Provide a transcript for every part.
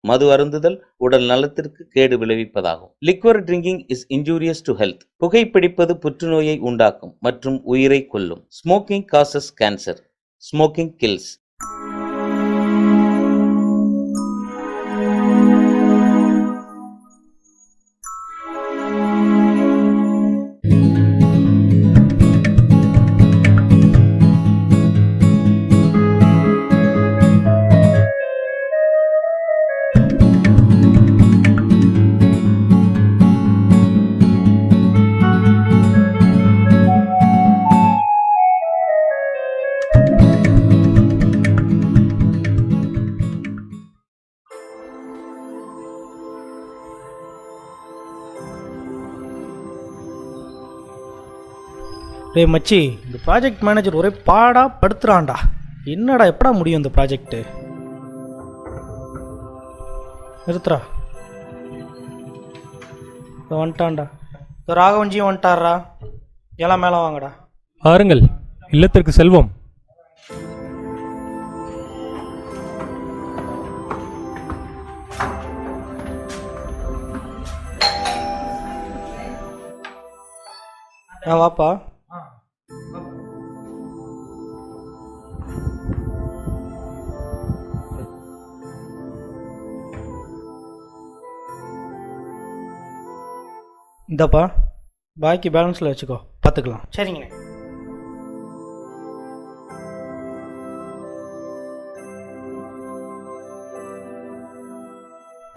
மது அருந்துதல் உடல் நலத்திற்கு கேடு விளைவிப்பதாகும். Liquor drinking is injurious to health. புகைப்பிடிப்பது புற்றுநோயை உண்டாக்கும் மற்றும் உயிரை கொல்லும். Smoking causes cancer. Smoking kills. டே மச்சி, இந்த ப்ராஜெக்ட் மேனேஜர் ஒரே பாடா படுத்துறான்டா. என்னடா எப்படா முடியும் இந்த ப்ராஜெக்ட்டு? நிறுத்துறா. வந்துட்டான்டா. ராகவஞ்சியும் வந்துட்டாரா. எல்லாம் மேலே வாங்கடா. பாருங்கள், இல்லத்திற்கு செல்வோம். வாப்பா. இந்தப்பா, பாக்கி பேலன்ஸில் வச்சுக்கோ, பார்த்துக்கலாம். சரிங்கண்ணே.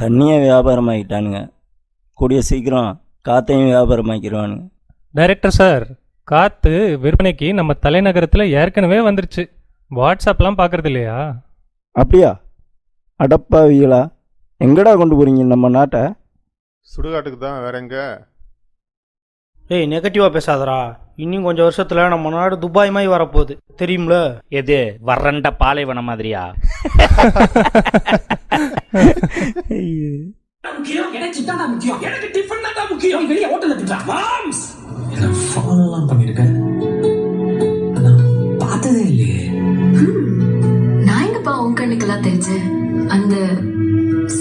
தண்ணியை வியாபாரமாக்கிட்டானுங்க, கூடிய சீக்கிரம் காற்றையும் வியாபாரமாக்கிடுவானுங்க. டைரக்டர் சார், காற்று விற்பனைக்கு நம்ம தலைநகரத்தில் ஏற்கனவே வந்துருச்சு. வாட்ஸ்அப்லாம் பார்க்குறது இல்லையா? அப்படியா? அடப்பாவிகளா, எங்கடா கொண்டு போகிறீங்க நம்ம நாட்டை? சுடுகாட்டுக்கு தான், வேற எங்க? ஏய், நெகட்டிவாக பேசாதடா. இன்னும் கொஞ்சம் வருஷத்தில் நம்ம நாடு துபாய் மாதிரி வரப்போகுது, தெரியும்ல? எது வறண்ட பாலைவனம் மாதிரியா? முக்கியம் எனக்கு சித்தாடா முக்கியம். எனக்கு டிஃபன் தான் முக்கியம். வெளிய ஹோட்டல்ல திட்டா மாம்ஸ் என்ன ஃபாலோலாம் பண்ணிருக்க. அதான் பார்த்ததே இல்லையே. நான் எங்கப்பா உன் கண்ணுக்கெல்லாம் தெரிஞ்சேன். அந்த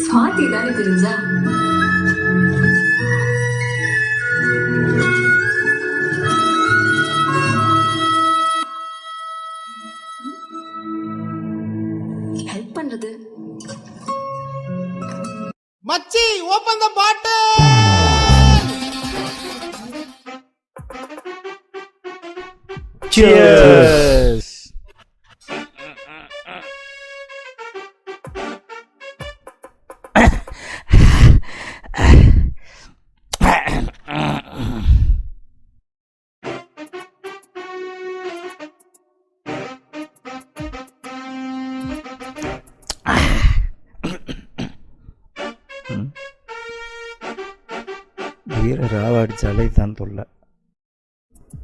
ஸ்வாதி தானே தெரிஞ்சா? ஹெல்ப் பண்றது. மச்சி, ஓபன் தி பாட்டில். Cheers. வீர ராவாடிச்சாலே தான் தொல்லை,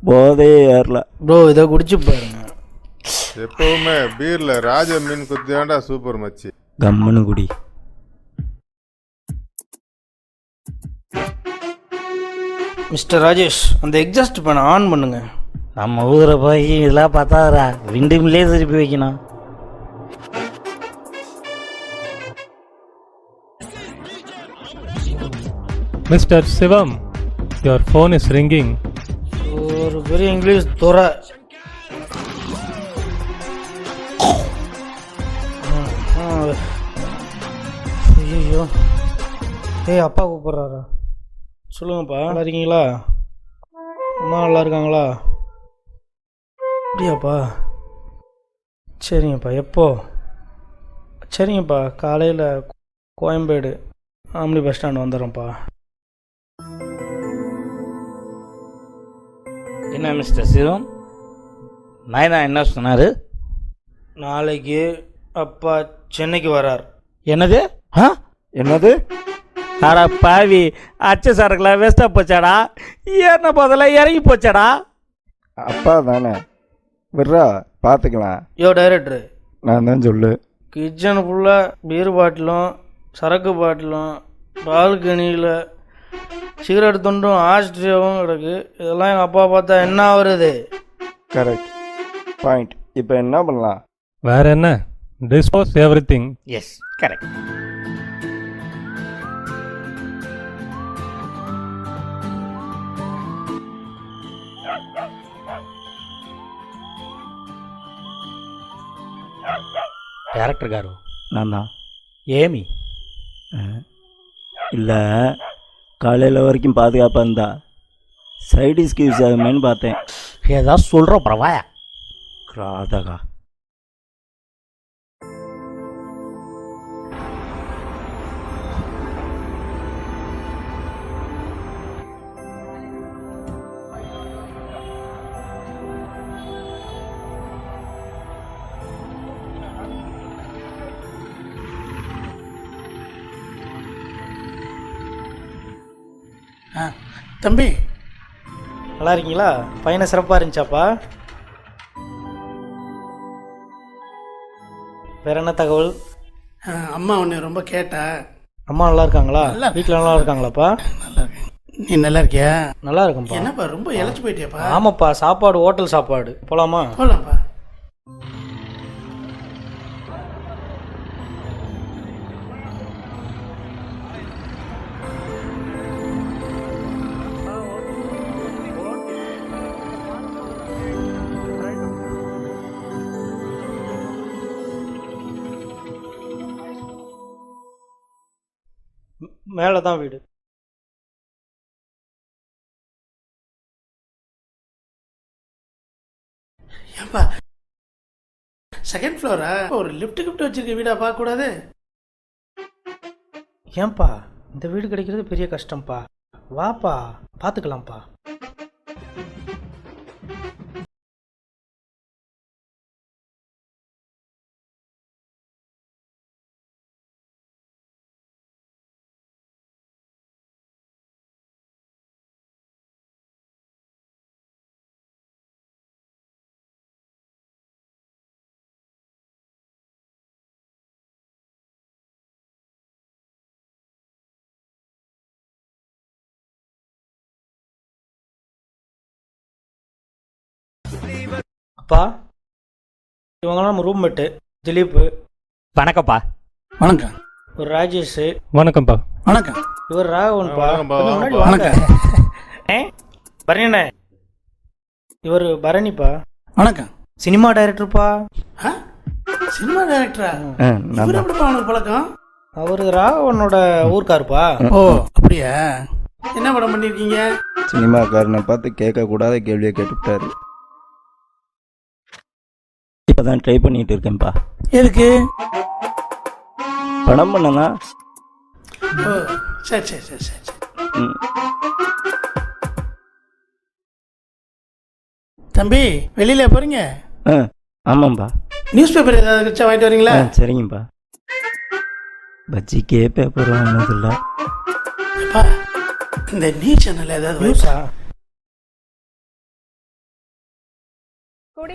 போதே ஏறல. ப்ரோ, இதை குடிச்சு பாருங்க. எப்பவுமே பீர்ல ராஜ மீன் குத்தியாண்டா சூப்பர் மச்சி. கம்மனு குடி. மிஸ்டர் ராஜேஷ், அந்த எக்ஸாஸ்ட் பண்ண ஆன் பண்ணுங்க. நம்ம ஊரை போய் இதெல்லாம் பார்த்தாரா, விண்டுமில்லே திருப்பி வைக்கணும். Mister Sivam, your phone is ringing. ஒரு பெரிய இங்கிலீஷ் துறை. ஐயோ, ஏய், அப்பா கூப்பிட்றாரா? சொல்லுங்கப்பா. நல்லா இருக்கீங்களா? அம்மா நல்லா இருக்காங்களா? அப்படியாப்பா? சரிங்கப்பா. எப்போ? சரிங்கப்பா, காலையில் கோயம்பேடு ஆம்னி பஸ் ஸ்டாண்ட் வந்துடுறேன்ப்பா. என்ன மிஸ்டர் சிவம், நாயனா என்ன சொன்னார்? நாளைக்கு அப்பா சென்னைக்கு வரார். என்னது? என்னது? அடா பாவி, அச்ச சரக்குலாம் வேஸ்ட்டாக போச்சாடா. ஏறின போதெல்லாம் இறங்கி போச்சாடா. அப்பா தானே, விட்றா, பார்த்துக்கலாம். யோ டைரக்டரு, நான் தான் சொல்லு. கிச்சன் ஃபுல்லாக பீர் பாட்டிலும் சரக்கு பாட்டிலும் பால்கனியில் சிகரெட் துண்டும் ஆஸ்ட்ரியாவும் கிடக்கு. இதெல்லாம் எங்கள் அப்பா பார்த்தா என்ன வருது? Correct point. இப்போ என்ன பண்ணலாம்? வேற என்ன? Dispose everything. Yes, correct. Director గారు நான் தான் ఏమి இல்லை காலையில் வரைக்கும் பாதுகாப்பாக இருந்தா சைடிஸ்க்கு யூஸ் ஆகுமேன்னு பார்த்தேன். ఏదో சொல்கிறோம் பரவாயா. கிராதகா தம்பி நல்லா இருக்கீங்களா? பையனை சிறப்பாக இருந்துச்சாப்பா? வேற என்ன தகவல்? அம்மா உன்னை ரொம்ப கேட்டா. அம்மா நல்லா இருக்காங்களா? நல்லா வீட்டில் நல்லா இருக்காங்களாப்பா? நல்லா இருக்கேன். நீ நல்லா இருக்கியா? நல்லா இருக்கும்ப்பா. என்னப்பா ரொம்ப இழைச்சி போயிட்டியாப்பா? ஆமாப்பா, சாப்பாடு ஹோட்டல் சாப்பாடு. போகலாமா? போகலாம்ப்பா. மேலே தான் வீடு. ஏன்பா செகண்ட் ஃப்ளோரா? ஒரு லிஃப்ட் கிஃப்ட் வச்சிருக்க வீடா பார்க்க கூடாது? ஏன்பா இந்த வீடு கிடைக்கிறது பெரிய கஷ்டம்ப்பா. வாப்பா பார்த்துக்கலாம்ப்பா. அப்பா, இவங்களாம் நம்ம ரூம்மேட்டு. திலீப், வணக்கம்ப்பா. வணக்கம். ஒரு ராஜேஷ். வணக்கம்ப்பா. வணக்கம். இவர் ராகவன்பா. வணக்கம்ப்பா, கொஞ்சம் முன்னாடி வாங்கப்பா. வாங்க. பரணிண்ணே, இவர் பரணிப்பா. வணக்கம். சினிமா டைரக்டர்ப்பா. சினிமா டைரக்டரா? நான் இவர் தான். எப்படிப்பா அவனுக்கு பழக்கம்? அவர் ராகவனோட ஊர்க்காருப்பா. ஓ அப்படியா? என்ன படம் பண்ணியிருக்கீங்க? சினிமாக்காரனை பார்த்து கேட்கக்கூடாத கேள்வியை கேட்டுவிட்டாரு. இப்போ தான் ட்ரை பண்ணிட்டு இருக்கேன்ப்பா. எதுக்கு? படம் பண்ணனா? ஓ சரி சரி சரி சரி சரி. ம். தம்பி வெளியில போறீங்க? ஆமாம்ப்பா. நியூஸ் பேப்பர் ஏதாவது வச்சா வாங்கிட்டு வரீங்களா? சரிங்கப்பா. பஜ்ஜிக்கே பேப்பர் வாங்கினதில்ல. அப்பா, இந்த நீ சேனல் ஏதாவது நியூஸா?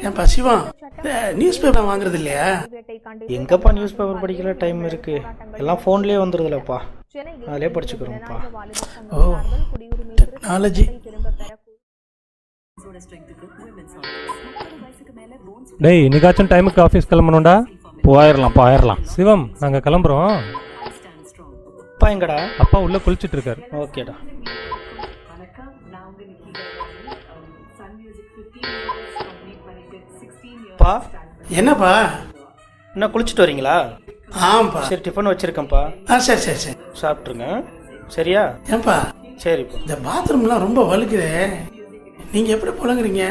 ஏன்பா சிவா, இந்த நியூஸ் பேப்பர் வாங்குறது இல்லையா? எங்கப்பா நியூஸ் பேப்பர் படிக்கல டைம் இருக்கு. எல்லாம் ஃபோன்லேயே வந்துடுதுலப்பா, அதிலே படிச்சுக்கிறோம்ப்பா. ஓ டெக்னாலஜி. டேய், இன்னைக்காச்சும் டைமுக்கு ஆஃபீஸ் கிளம்பணும்டா. போயிடலாம். சிவம், நாங்கள் கிளம்புறோம். அப்பா எங்கடா? அப்பா உள்ள குளிச்சிட்டு இருக்காரு. ஓகேடா. அப்பா, என்னப்பா? என்ன குளிச்சுட்டு வரீங்களா? ஆமாப்பா. சரி, டிஃபன் வச்சிருக்கேன்ப்பா, சரி சரி சரி. சாப்பிட்ருங்க. சரியா? ஏன்பா சரிப்பா. இந்த பாத்ரூம்லாம் ரொம்ப வலுக்குதே, நீங்கள் எப்படி புழங்குறீங்க?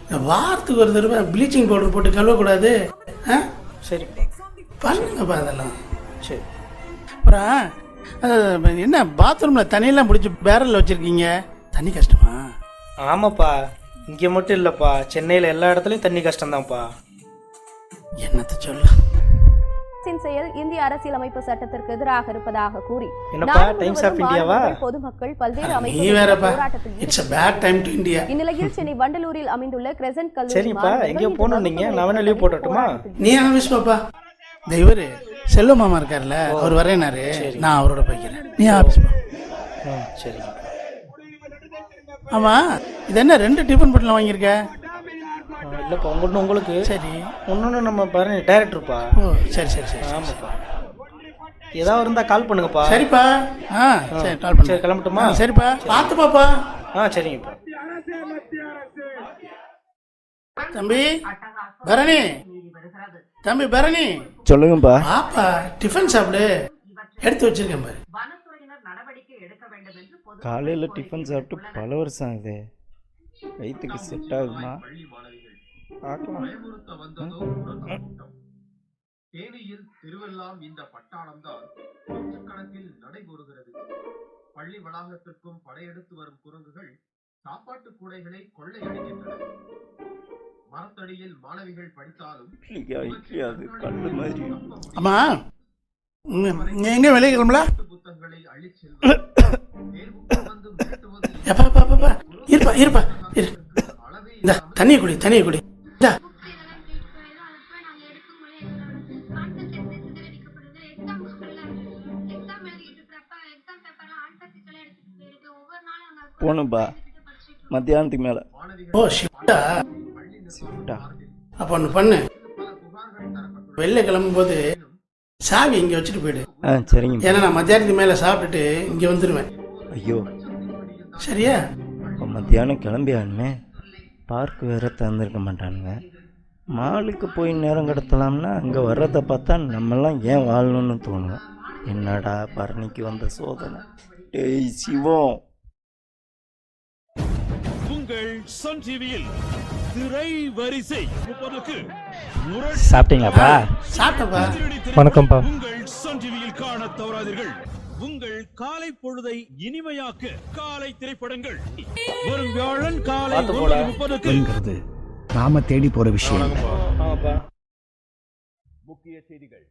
இந்த வாரத்துக்கு ஒரு தடவை ப்ளீச்சிங் பவுடர் போட்டு கழுவக்கூடாது? சரிப்பா. பண்ணுங்கப்பா அதெல்லாம். சரி. அப்புறம் என்ன பாத்ரூமில் தண்ணியெல்லாம் பிடிச்சி பேரலில் வச்சுருக்கீங்க? தண்ணி கஷ்டமா? ஆமாப்பா, இங்கே மட்டும் இல்லைப்பா, சென்னையில் எல்லா இடத்துலையும் தண்ணி கஷ்டம்தான்ப்பா. என்னத்தை சொல்ல? செயல் இந்திய அரசியலமைப்பு சட்டத்திற்கு எதிராக இருப்பதாக கூறி என்னப்பா டைம்ஸ் ஆஃப் இந்தியாவா? பொதுமக்கள் பல்வேறு இந்நிலையில் சென்னை வண்டலூரில் அமைந்துள்ள கிரெசன்ட் கல்லூரி. சரிப்பா, எங்கேயோ போகணும் நீங்க? நான் வேணா லீவ் போடட்டுமா? நீ ஆஃபீஸ் பாப்பா. இவரு செல்வ மாமா இருக்கார்ல, அவர் வரேனாரு, நான் அவரோட போய்க்கிறேன். நீ ஆஃபீஸ் போ. சரி. ஆமா, இது என்ன 2 டிஃபன் பொட்டலம் வாங்கியிருக்க? இல்லைப்பா, ஒன்று உங்களுக்கு. சரி. ஒன்று நம்ம பரணி டைரக்டர்ப்பா. ஓ சரி சரி சரி. ஆமாப்பா, ஏதாவது இருந்தால் கால் பண்ணுங்கப்பா. சரிப்பா. சரி கால் பண்ணு. சரி, கிளம்பட்டுமா? சரிப்பா, பார்த்து பாப்பா. சரிங்கப்பா. தம்பி பரணி, தம்பி பரணி சொல்லுங்கப்பா. பாப்பா டிஃபன் சாப்பிடு, எடுத்து வச்சிருக்கேன் பாரு. காலையில் டிஃபன் சாப்பிட்டு பல வருஷம் ஆகுது. வயிற்றுக்கு செட் ஆகுமா பார்க்கலாம். தேனியில் திருவெல்லாம் இந்த பட்டாளம் தான் நூற்றுக்கணக்கில் நடைபெறுகிறது. பள்ளி வளாகத்திற்கும் படையெடுத்து வரும் குரங்குகள் சாப்பாட்டு கூடைகளை கொள்ளையடிக்கின்றன. மரத்தடியில் மாணவிகள் படித்தாலும் அது கல்லு மாதிரி. அம்மா எங்க வெளியே கிளம்பல? புத்தகங்களை அள்ளி செல்வது தேர்வுக்கு வந்து மிரட்டுவது இருப்பா இருப்பா இரு. இந்த தண்ணியை குடி, தண்ணியை குடி. இந்தா. போகணும்பா மத்தியானத்துக்கு மேலே. ஓ ஷிஃப்டா? அப்போ ஒன்று பண்ணு, வெளில கிளம்பும்போது சாவி இங்கே வச்சுட்டு போயிடு. சரிங்க. ஏன்னா நான் மத்தியானத்துக்கு மேலே சாப்பிட்டுட்டு இங்கே வந்துடுவேன். ஐயோ சரியா? இப்போ மத்தியானம் கிளம்பி ஆகணுமே. பார்க் வேறு திறந்துருக்க மாட்டானுங்க. மாலுக்கு போய் நேரம் கடத்தலாம்னா அங்கே வர்றதை பார்த்தா நம்மெல்லாம் ஏன் வாழணும்னு தோணும். என்னடா பரணிக்கு வந்த சோதனை. டேய் சிவம். உங்கள் சன் டிவியில் திரை வரிசை 30க்கு சாப்பிட்டீங்களாப்பா? சாப்பிட்டப்பா. வணக்கம்ப்பா. உங்கள் சன் டிவியில் காண தவறாதீர்கள். உங்கள் காலை பொழுதை இனிமையாக்க காலை திரைப்படங்கள் வரும் வியாழன் காலை 9:30க்கு. நாம தேடி போற விஷயம். முக்கிய செய்திகள்.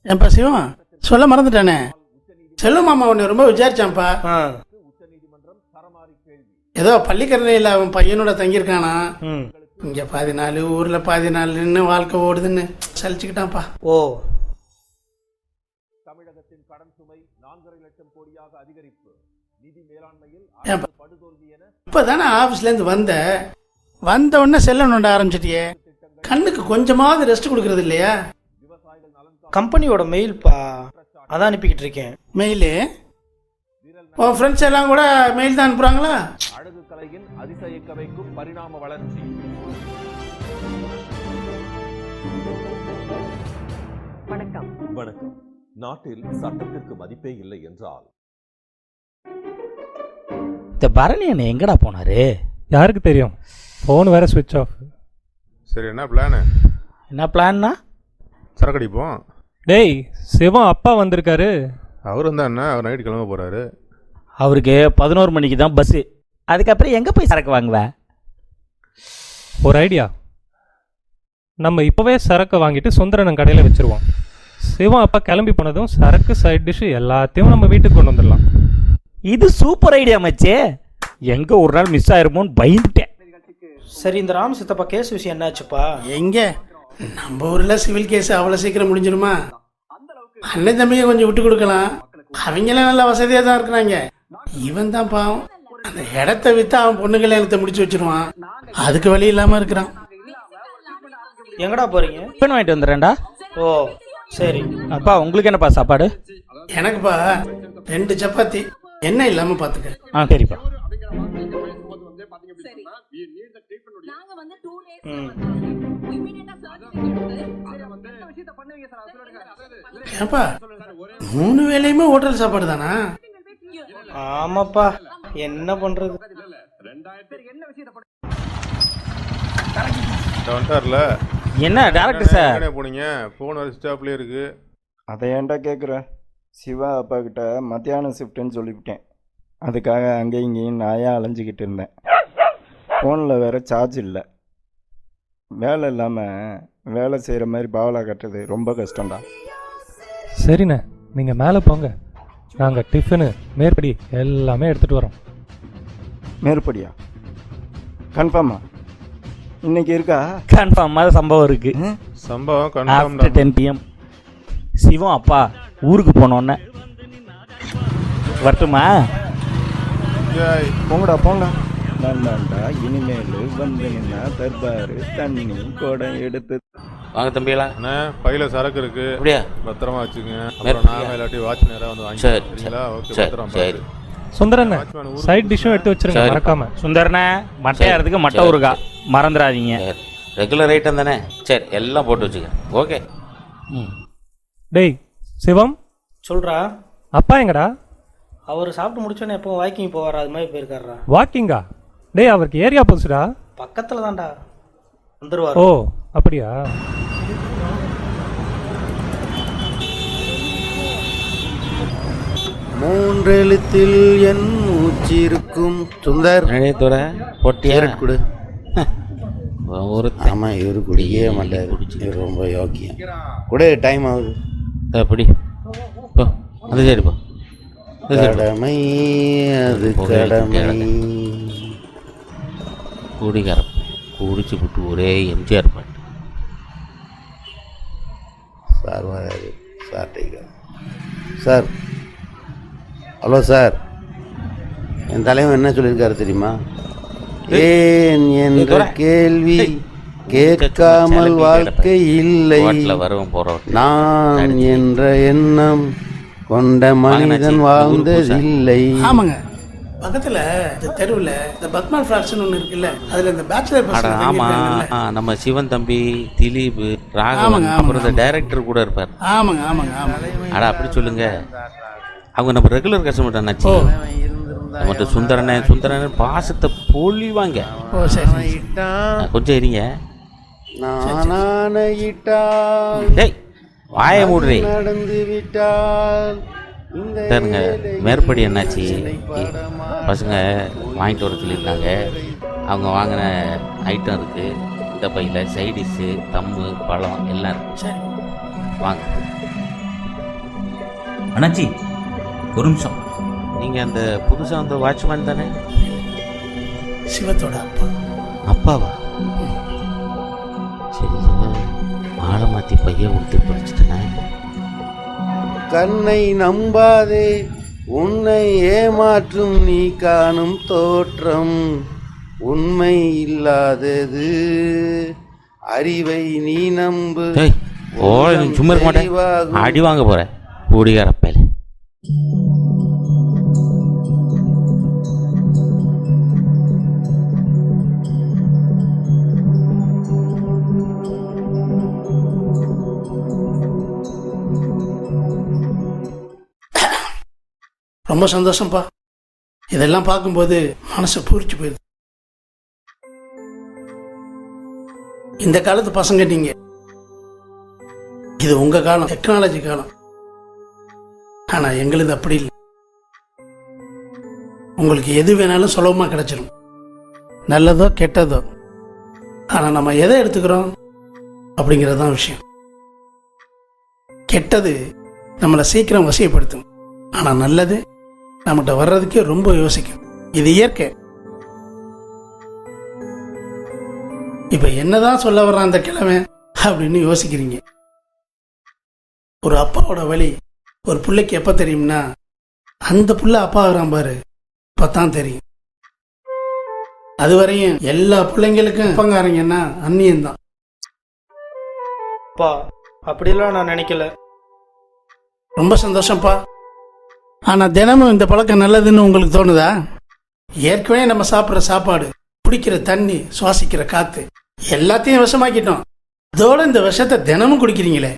ஏன்பா சிவம், சொல்ல மறந்துட்டானே. செல்வ மாமா உன்னை ரொம்ப விசாரிச்சான்ப்பா. ஏதோ பள்ளிக்கரணையில் அவன் பையனோட தங்கியிருக்கானா. இங்கே பாதி நாள் ஊரில் பாதி நாள்னு வாழ்க்கை ஓடுதுன்னு சலிச்சுக்கிட்டான்ப்பா. ஓ, தமிழகத்தின் கடன் சுமை 4.5 லட்சம் கோடியாக அதிகரிப்பு. நிதி மேலாண்மையில் படுதோல்வி என இப்போதானே ஆஃபீஸ்லேருந்து வந்த உடனே செல்ல நோண்ட ஆரம்பிச்சிட்டியே. கண்ணுக்கு கொஞ்சமாவது ரெஸ்ட் கொடுக்கறது இல்லையா? கம்பெனியோட மெயில்ப்பா, அதான் அனுப்பிக்கிட்டு இருக்கேன். மெயிலு? உன் ஃப்ரெண்ட்ஸ் எல்லாம் கூட மெயில் தான் அனுப்புகிறாங்களா? அழகு கலையின் அதிசயிக்க வைக்கும் பரிணாம வளர்ச்சி. வணக்கம். நாட்டில் சட்டத்திற்கு மதிப்பே இல்லை என்றால் இந்த பரணி என்ன எங்கடா போனாரு? யாருக்கு தெரியும்? ஃபோன் வேற சுவிட்ச் ஆஃப். சரி, என்ன பிளானு? என்ன பிளான்னா? சரக்கு அடிப்போம். டேய் சிவம் அப்பா வந்திருக்காரு. அவர் இருந்தா என்ன, அவர் நைட்டு கிளம்ப போகிறாரு. அவருக்கு 11 மணிக்கு தான் பஸ்ஸு. அதுக்கப்புறம் எங்கே போய் சரக்கு வாங்குவேன்? ஒரு ஐடியா, நம்ம இப்போவே சரக்கு வாங்கிட்டு சுந்தரனன் கடையில் வச்சுருவோம். சிவம் அப்பா கிளம்பி போனதும் சரக்கு சைட் டிஷ்ஷு எல்லாத்தையும் நம்ம வீட்டுக்கு கொண்டு வந்துடலாம். இது சூப்பர் ஐடியா மச்சே. எங்கே ஒரு நாள் மிஸ் ஆயிருமோன்னு பயந்துட்டேன். சரி, இந்த ராம் சித்தப்பா கேஸ் விஷயம் என்னாச்சுப்பா? எங்கே நம்ம ஊரில் சிவில் கேஸ் அவ்வளோ சீக்கிரம் முடிஞ்சிருமா? அண்ணன் தம்பியை கொஞ்சம் விட்டு கொடுக்கலாம். அவங்களாம் நல்ல வசதியாக தான் இருக்கிறாங்க. இவன் தான் பாவம், அந்த இடத்த விற்று அவன் பொண்ணு கல்யாணத்தை முடிச்சு வச்சிருவான். அதுக்கு வழி இல்லாமல் இருக்கிறான். எங்கடா போறீங்க? டிஃபன் வாங்கிட்டு வந்துடுறேன்டா. ஓ சரி. அப்பா உங்களுக்கு என்னப்பா சாப்பாடு? எனக்குப்பா 2 சப்பாத்தி, எண்ணெய் இல்லாமல் பார்த்துக்க. சரிப்பா. ஏப்பா 3 வேளையுமே ஹோட்டல் சாப்பாடு தானா? ஆமாப்பா, என்ன பண்றது? வந்துட்டார்ல. என்ன டேரக்டர் சார் எங்கே போனீங்க? ஃபோன் வர ஸ்டாப்லேயே இருக்கு. அதை ஏன்டா கேட்குற? சிவா அப்பா கிட்ட மத்தியானம் ஷிஃப்ட்டுன்னு சொல்லிவிட்டேன். அதுக்காக அங்கேயும் இங்கேயும் நாயாக அலைஞ்சிக்கிட்டு இருந்தேன். ஃபோனில் வேறு சார்ஜ் இல்லை. வேலை இல்லாமல் வேலை செய்கிற மாதிரி பாவலா கட்டுறது ரொம்ப கஷ்டம்டா. சரிண்ணே, நீங்கள் மேலே போங்க. நாங்கள் டிஃபனு மேற்படி எல்லாமே எடுத்துகிட்டு வரோம். மேற்படியா? கன்ஃபார்மா? இன்னைக்கு இருக்கா? கன்ஃபார்மாக சம்பவம் இருக்குது. சம்பவம் கன்ஃபார்ம். 10 PM சிவம் அப்பா ஊருக்கு போனோன்னே வரட்டுமா? போங்கடா போங்க. நல்லாண்டா இனிமேல் வந்து நின்னா தர்பாரு தண்ணி குடம் எடுத்து. வாங்க தம்பியெல்லாம். அண்ணா பையில சரக்கு இருக்கு, அப்படியா? பத்திரமா வச்சுங்க. அப்புறம் நாம இல்லாட்டி வாட்ச் நேரா வந்து வாங்கிக்கலாம். ஓகே, பத்திரம். சரி. சுந்தரண்ணே சைட் டிஷ்ஷும் எடுத்து வச்சிருங்க மறக்காம. சுந்தரண்ணே மட்டையாகிறதுக்கு மட்டை ஊருக்கா மறந்துடாதீங்க. ரெகுலர் ஐட்டம் தானே, சரி எல்லாம் போட்டு வச்சுக்கிறேன். ஓகே. டேய் சிவம், சொல்கிறா. அப்பா எங்கடா? அவர் சாப்பிட்டு முடிச்சோன்னே எப்போ வாக்கிங் போவார், அது மாதிரி போயிருக்காரா. வாக்கிங்கா? டேய் அவருக்கு ஏரியா புதுசுடா. பக்கத்தில் தான்டா, வந்துடுவார். ஓ அப்படியா? மூன்றெழுத்தில் என் மூச்சிருக்கும் சுந்தர் தோற பொட்டியா கொடு. ஒரு ஆமாம், இவரு குடிக்கவே மாட்டார், இவர் ரொம்ப யோக்கியம். கூட டைம் ஆகுது. அப்படி போ, அது சரிப்பா. கடமை அது கடமை. குடிகாரம் குடிச்சு விட்டு ஒரே எம்ஜிஆர் பாட்டு. சார் வராது. சார் டேக்கர். சார், ஹலோ சார், என் தலைவன் என்ன சொல்லியிருக்காரு தெரியுமா? ஏன் என்ற கேள்வி கேட்காமல் வாழ்க்கை இல்லை, நான் என்ற எண்ணம் கொண்ட மனிதன் வாழ்ந்ததில்லை. ஆமாங்க, பக்கத்துல இந்த தெருவில் இந்த பத்மால் ஃபிளாட்ஸ்னு ஒன்று இருக்குல்ல, அதில் இந்த பேச்சுலர் பசங்க ஆமா, நம்ம சிவன் தம்பி, திலீப், ராகவன், அப்புறம் இந்த டைரக்டர் கூட இருப்பார். ஆமாங்க ஆமாங்க ஆமாங்க. அடா அப்படி சொல்லுங்க, அவங்க நம்ம ரெகுலர் கஸ்டமர் அண்ணாச்சி. நம்மகிட்ட சுந்தரனை பாசத்தை பொழிவாங்க. கொஞ்சம் இருங்க. டேய் வாய மூடுறே. நடந்து விட்டால் சரிங்க, மேற்படி என்னாச்சு? பசங்க வாங்கிட்டு வர சொல்லியிருக்காங்க. அவங்க வாங்கின ஐட்டம் இருக்குது இந்த பையில். சைடிஷ்ஷு, தம்மு, பழம் எல்லாம் இருக்கு. வாங்க அண்ணாச்சி, ஒரு நிமிஷம். நீங்கள் அந்த புதுசாக அந்த வாட்ச்மேன் தானே? சிவத்தோட அப்பா. அப்பாவா? சரி, மாலை மாற்றி பைய கொடுத்து படிச்சுட்டேன். கண்ணை நம்பாதே, உன்னை ஏமாற்றும் நீ காணும் தோற்றம் உண்மை இல்லாதது, அறிவை நீ நம்பு. சும்மா இருக்க மாட்டேன், அடி வாங்க போற குடிகாரப்பேல. ரொம்ப சந்தோஷம்ப்பா. இதெல்லாம் பார்க்கும்போது மனசு பூரிச்சு போயிடுது. இந்த காலத்து பசங்க நீங்க, இது உங்க காலம், டெக்னாலஜி காலம். ஆனா எங்களுது அப்படி இல்லை. உங்களுக்கு எது வேணாலும் சுலபமா கிடைச்சிடும், நல்லதோ கெட்டதோ. ஆனா நம்ம எதை எடுத்துக்கிறோம் அப்படிங்கிறது தான் விஷயம். கெட்டது நம்மளை சீக்கிரம் வசியப்படுத்தும், ஆனா நல்லது நம்மகிட்ட வர்றதுக்கே ரொம்ப யோசிக்கும். இது இயற்கை. இப்ப என்னதான் சொல்ல வர்றான் அந்த கிழமை அப்படின்னு யோசிக்கிறீங்க. ஒரு அப்பாவோட வலி ஒரு பிள்ளைக்கு எப்ப தெரியும்னா, அந்த புள்ள அப்பா ஆகிறான் பாரு, அப்பதான் தெரியும். அதுவரையும் எல்லா பிள்ளைங்களுக்கும் அப்பங்காரங்கன்னா அந்நியம்தான். அப்பா அப்படிலாம் நான் நினைக்கல. ரொம்ப சந்தோஷம்ப்பா. ஆனா தினமும் இந்த பழக்கம் நல்லதுன்னு உங்களுக்கு தோணுதா? ஏற்கனவே நம்ம சாப்பிட்ற சாப்பாடு, குடிக்கிற தண்ணி, சுவாசிக்கிற காத்து எல்லாத்தையும் விஷமாக்கிட்டோம். அதோட இந்த விஷத்தை தினமும் குடிக்கிறீங்களே.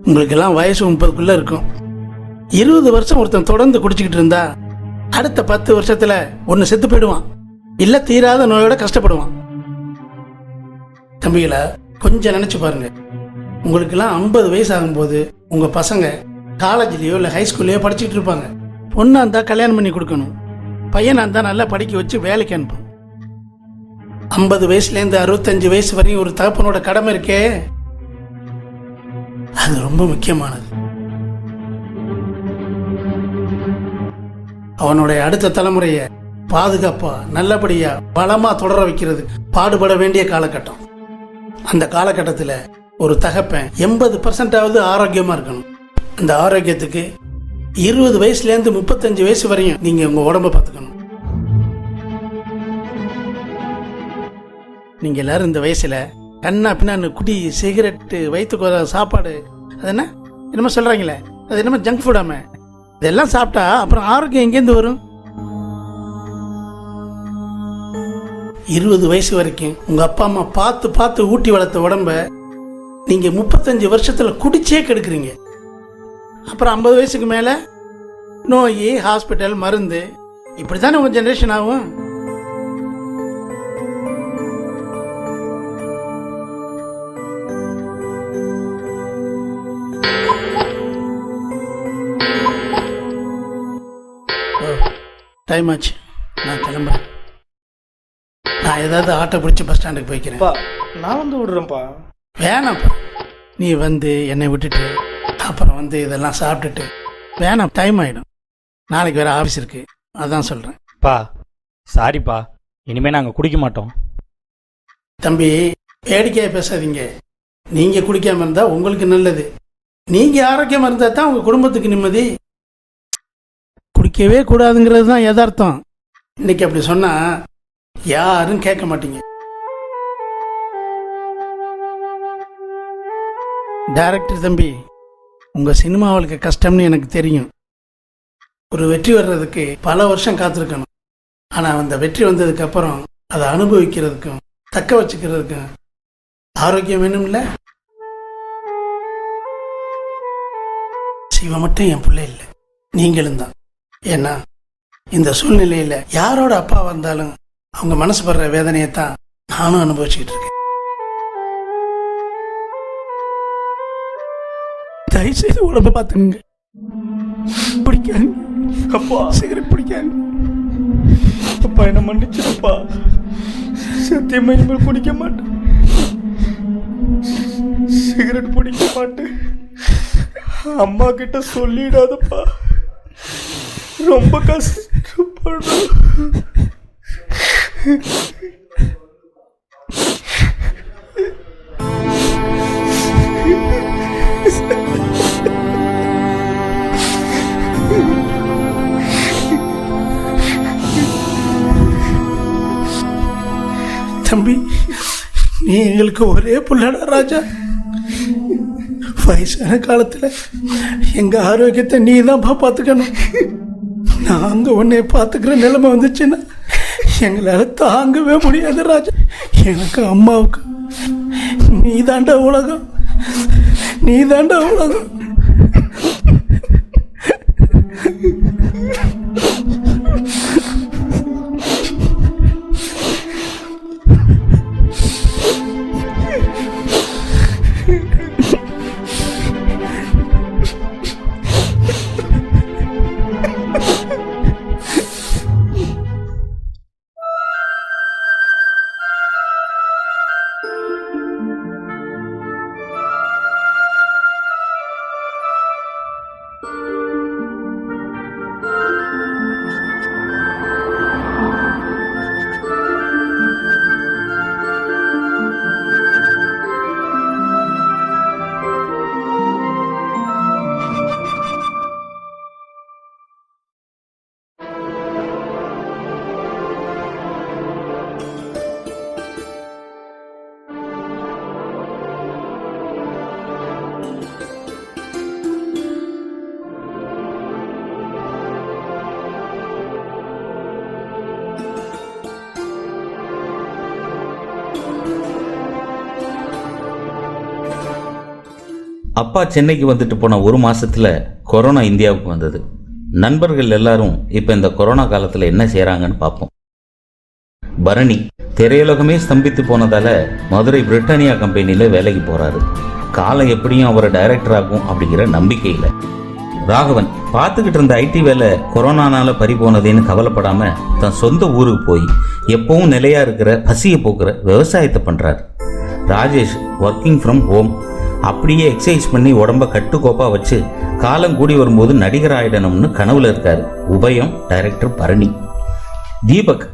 உங்களுக்கெல்லாம் வயசு 30க்குள்ள இருக்கும். 20 வருஷம் ஒருத்தன் தொடர்ந்து குடிச்சுக்கிட்டு இருந்தா அடுத்த 10 வருஷத்துல ஒன்னு செத்து போயிடுவான், இல்ல தீராத நோயோட கஷ்டப்படுவான். தம்பிகளை கொஞ்சம் நினைச்சு பாருங்க. உங்களுக்கெல்லாம் 50 வயசு ஆகும்போது உங்க பசங்க காலேஜ்லயோ இல்லை ஹைஸ்கூல்லையோ படிச்சுட்டு இருப்பாங்க. பொண்ணா இருந்தா கல்யாணம் பண்ணி கொடுக்கணும், பையனா இருந்தா நல்லா படிக்க வச்சு வேலைக்கு அனுப்பணும். 50 வயசுலேருந்து 65 வயசு வரையும் ஒரு தகப்பனோட கடமை இருக்கே, அது ரொம்ப முக்கியமானது. அவனுடைய அடுத்த தலைமுறையை பாதுகாப்பா நல்லபடியா பலமா தொடர வைக்கிறது பாடுபட வேண்டிய காலகட்டம். அந்த காலகட்டத்தில் ஒரு தகப்பன் 80% ஆரோக்கியமா இருக்கணும். அந்த ஆரோக்கியத்துக்கு 20 வயசுலேருந்து 35 வயசு வரையும் நீங்க உங்க உடம்ப பார்த்துக்கணும். நீங்க எல்லாரும் இந்த வயசுல கண்ணா பின்னான்னு குடி, சிகரெட்டு, வயிற்றுக்கு வர சாப்பாடு, அது என்னமோ சொல்றாங்களே, அது என்னமோ ஜங்க் ஃபுடாம, இதெல்லாம் சாப்பிட்டா அப்புறம் ஆரோக்கியம் எங்கேருந்து வரும்? 20 வயசு வரைக்கும் உங்க அப்பா அம்மா பார்த்து பார்த்து ஊட்டி வளர்த்த உடம்ப நீங்க 35 வருஷத்துல குடிச்சே கெடுக்குறீங்க. அப்புறம் 50 வயசுக்கு மேல நோய், ஹாஸ்பிட்டல், மருந்து, இப்படித்தானே உங்க ஜெனரேஷன் ஆகும். டைம் ஆச்சு, நான் கிளம்புறேன். நான் ஏதாவது ஆட்டோ பிடிச்சி பஸ் ஸ்டாண்டுக்கு போய்க்கிறேன். நான் வந்து விடுறேன்ப்பா. வேணாம்ப்பா, நீ வந்து என்னை விட்டுட்டு அப்புறம் வந்து இதெல்லாம் சாப்பிட்டுட்டு வேணாம், டைம் ஆகிடும். நாளைக்கு வேறு ஆஃபீஸ் இருக்குது, அதான் சொல்கிறேன். பா சாரிப்பா, இனிமேல் நாங்கள் குடிக்க மாட்டோம். தம்பி, வேடிக்கையாக பேசாதீங்க. நீங்கள் குடிக்காமல் இருந்தால் உங்களுக்கு நல்லது. நீங்கள் ஆரோக்கியமாக இருந்தால் தான் உங்கள் குடும்பத்துக்கு நிம்மதி. குடிக்கவே கூடாதுங்கிறது தான் யதார்த்தம். இன்னைக்கு அப்படி சொன்னால் யாரும் கேட்க மாட்டீங்க. டைரக்டர் தம்பி, உங்கள் சினிமா வாழ்க்கை கஷ்டம்னு எனக்கு தெரியும். ஒரு வெற்றி வர்றதுக்கு பல வருஷம் காத்திருக்கணும். ஆனால் அந்த வெற்றி வந்ததுக்கப்புறம் அதை அனுபவிக்கிறதுக்கும் தக்க வச்சுக்கிறதுக்கும் ஆரோக்கியம் வேணும்ல. சிவா மட்டும் என் பிள்ளை இல்லை, நீங்களும் தான். ஏன்னா இந்த சூழ்நிலையில் யாரோட அப்பா வந்தாலும் அவங்க மனசு படுற வேதனையை தான் நானும் அனுபவிச்சுக்கிட்டு இருக்கேன். தயவுசெய்து உடம்பை பார்த்துங்க. பிடிக்காது அப்பா, சிகரெட் பிடிக்காது அப்பா, என்ன மன்னிச்சிருப்பா. சத்தியமா இனிமேல் குடிக்க மாட்டேன், சிகரெட் பிடிக்க மாட்டேன். அம்மா கிட்ட சொல்லிடாதப்பா, ரொம்ப கஷ்டப்படுறேன். தம்பி, நீ எங்களுக்கு ஒரே புள்ளடா ராஜா. வயசான காலத்தில் எங்கள் ஆரோக்கியத்தை நீ தான்ப்பா பார்த்துக்கணும். நாங்கள் உன்னை பார்த்துக்கிற நிலைமை வந்துச்சுன்னா எங்களால் தாங்கவே முடியாது ராஜா. எனக்கு அம்மாவுக்கு நீ தாண்டா உலகம், நீ தாண்டா உலகம். அப்பா சென்னைக்கு வந்துட்டு போன ஒரு மாசத்துல கொரோனா இந்தியாவுக்கு வந்தது. நண்பர்கள் எல்லாரும் இப்ப இந்த கொரோனா காலத்துல என்ன செய்யறாங்கன்னு பார்ப்போம். பரணி திரையுலகமே ஸ்தம்பித்து போனதால மதுரை பிரிட்டானியா கம்பெனில வேலைக்கு போறாரு. காலம் எப்படியும் அவரை டைரக்டர் ஆகும் அப்படிங்கிற நம்பிக்கையில. ராகவன் பார்த்துக்கிட்டு இருந்த ஐடி வேலை கொரோனானால பறி போனதேன்னு கவலைப்படாம தன் சொந்த ஊருக்கு போய் எப்பவும் நிலையா இருக்கிற பசியை போக்குற விவசாயத்தை பண்றாரு. Rajesh working from home. அப்படியே எக்ஸசைஸ் பண்ணி உடம்ப கட்டுக்கோப்பா வச்சு காலம் கூடி வரும்போது நடிகர் ஆயிடணும்னு கனவுல இருக்காரு. உபயம் டைரக்டர் பரணி. தீபக்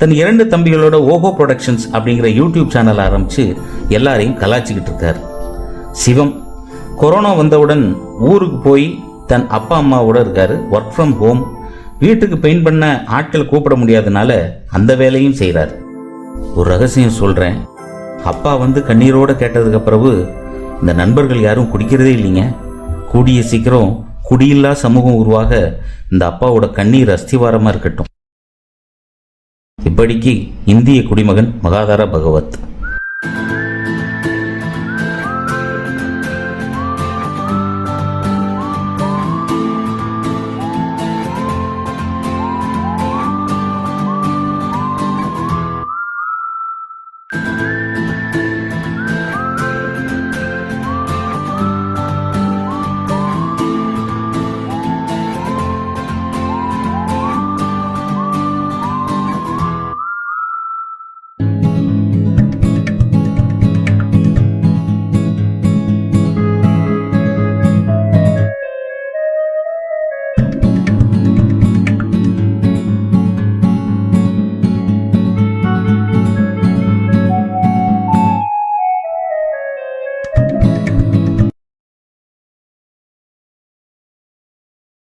தன் 2 தம்பிகளோட ஓஹோ ப்ரொடக்ஷன்ஸ் அப்படிங்கிற யூடியூப் சேனல் ஆரம்பிச்சு எல்லாரையும் கலாச்சிக்கிட்டு இருக்காரு. சிவம் கொரோனா வந்தவுடன் ஊருக்கு போய் தன் அப்பா அம்மாவோட இருக்காரு. Work from home. வீட்டுக்கு பெயிண்ட் பண்ண ஆட்கள் கூப்பிட முடியாதனால அந்த வேலையும் செய்கிறார். ஒரு ரகசியம் சொல்கிறேன். அப்பா வந்து கண்ணீரோடு கேட்டதுக்கு பிறகு இந்த நண்பர்கள் யாரும் குடிக்கிறதே இல்லைங்க. கூடிய சீக்கிரம் குடியில்லா சமூகம் உருவாக இந்த அப்பாவோட கண்ணீர் அஸ்திவாரமா இருக்கட்டும். இப்படிக்கு இந்திய குடிமகன் மகாதாரா பகவத்.